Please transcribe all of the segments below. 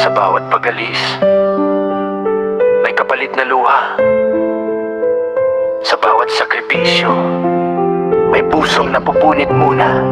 Sa bawat pag-alis, may kapalit na luha. Sa bawat sakripisyo, may pusong napupunit muna.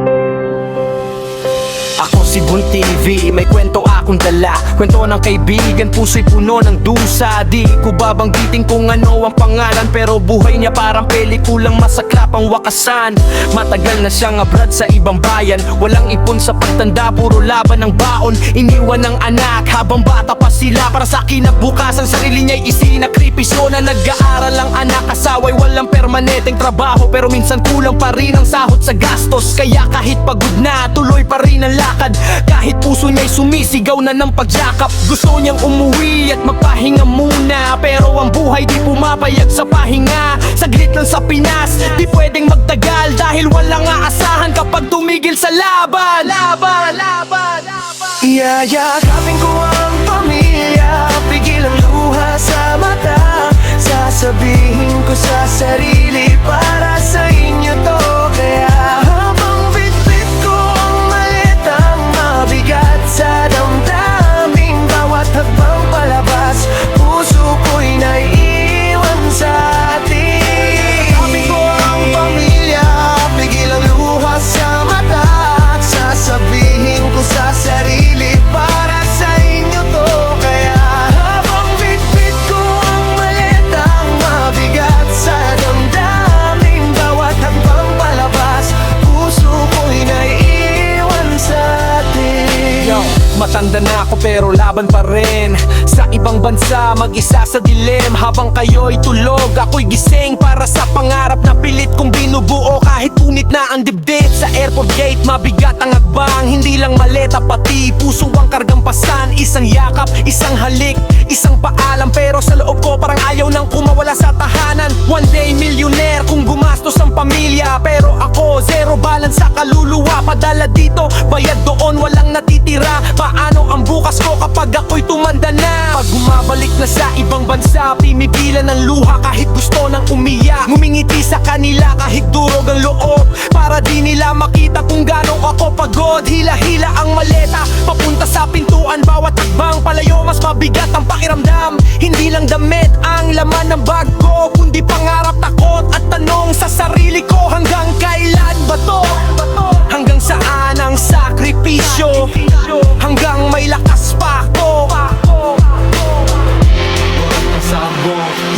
Ako si Bon TV, may kwento akong dala. Kwento ng kaibigan, puso'y puno ng dusa. Di ko babanggitin kung ano ang pangalan, pero buhay niya parang pelikulang masaklap ang wakasan. Matagal na siyang abroad sa ibang bayan, walang ipon sa pagtanda, puro laban ng baon. Iniwan ng anak habang bata pa sila, para sa kinabukasan sarili niya'y isinakripisyo. Na nag-aaral ang anak, asawa'y walang permanenteng trabaho, pero minsan kulang pa rin ang sahod sa gastos. Kaya kahit pagod na, tuloy pa rin ang lakad. Kahit puso niya'y sumisigaw na ng pagyakap. Gusto niyang umuwi at magpahinga muna, pero ang buhay di pumapayag sa pahinga. Saglit lang sa Pinas, di pwedeng magtagal, dahil walang aasahan kapag tumigil sa laban. Iyayakapin ko ang pamilya, pigil ang luha sa mata. Sasabihin ko sa sarili, para sa inyo to. Kaya habang bitbit ko ang malitang mabigat sa damdamin, bawat hakbang palabas, puso ko'y naiiwan sa atin. Iyayakapin ko ang pamilya, pigil ang luha sa mata. Sasabihin ko sa sarili, para sa inyo to. Kaya habang bitbit ko ang malitang mabigat sa damdamin, bawat hakbang palabas, puso ko'y naiiwan sa atin. Yo, matanda na ako pero laban pa rin. Sa ibang bansa, mag-isa sa dilim. Habang kayo'y tulog, ako'y gising para sa pangarap na pilit kong binubuo. Kahit punit na ang dibdib sa airport gate, mabigat ang hakbang. Hindi lang maleta, pati puso ang kargang pasan. Isang yakap, isang halik, isang paalam, pero sa loob ko parang ayaw nang kumawala sa tahanan. One day millionaire kung gumastos ang pamilya, pero ako zero balance sa kaluluwa. Padala dito, bayad doon, walang natitira. Paano ang bukas ko kapag ako'y tumanda na? Pag bumabalik na sa ibang bansa, pimipilan ng luha kahit gusto nang umiyak. Ngumingiti sa kanila kahit durog ang loob, para di nila makita kung gano'ng ako pagod. Hila-hila ang maleta, papunta sa pintuan. Bawat hakbang palayo, mas mabigat ang pakiramdam. Hindi lang damit ang laman ng bag ko, kundi pangarap, takot at tanong sa sarili ko. Hanggang kailan ba to? Hanggang saan ang sakripisyo? Hanggang may lakas pa ako.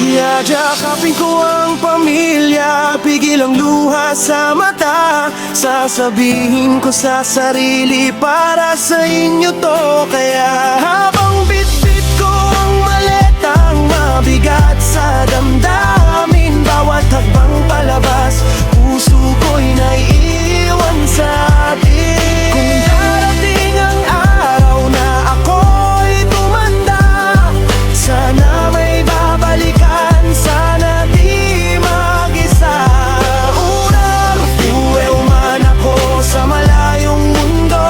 Iyayakapin ko ang pamilya, pigil ang luha sa mata. Sasabihin ko sa sarili, para sa inyo to. Kaya habang bitbit ko ang maletang mabigat sa damdamin, bawat hakbang palabas, puso ko'y naiiwan sa atin. Kung darating ang araw na ako'y tumanda, sana may babalikan, sana di mag-isa. Unang uwi man ako sa malayong mundo,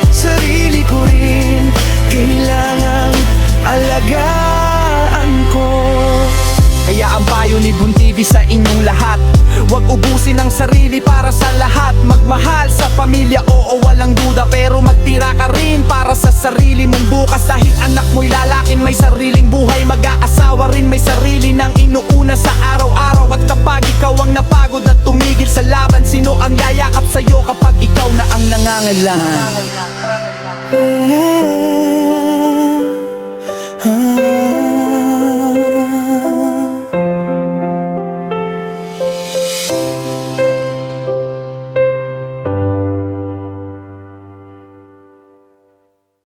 sarili ko rin kailangang alagaan ko. Kaya ang payo ni Bon TV sa inyong lahat, huwag ubusin ang sarili para sa lahat. Magmahal sa pamilya, oo walang duda, pero magtira ka rin para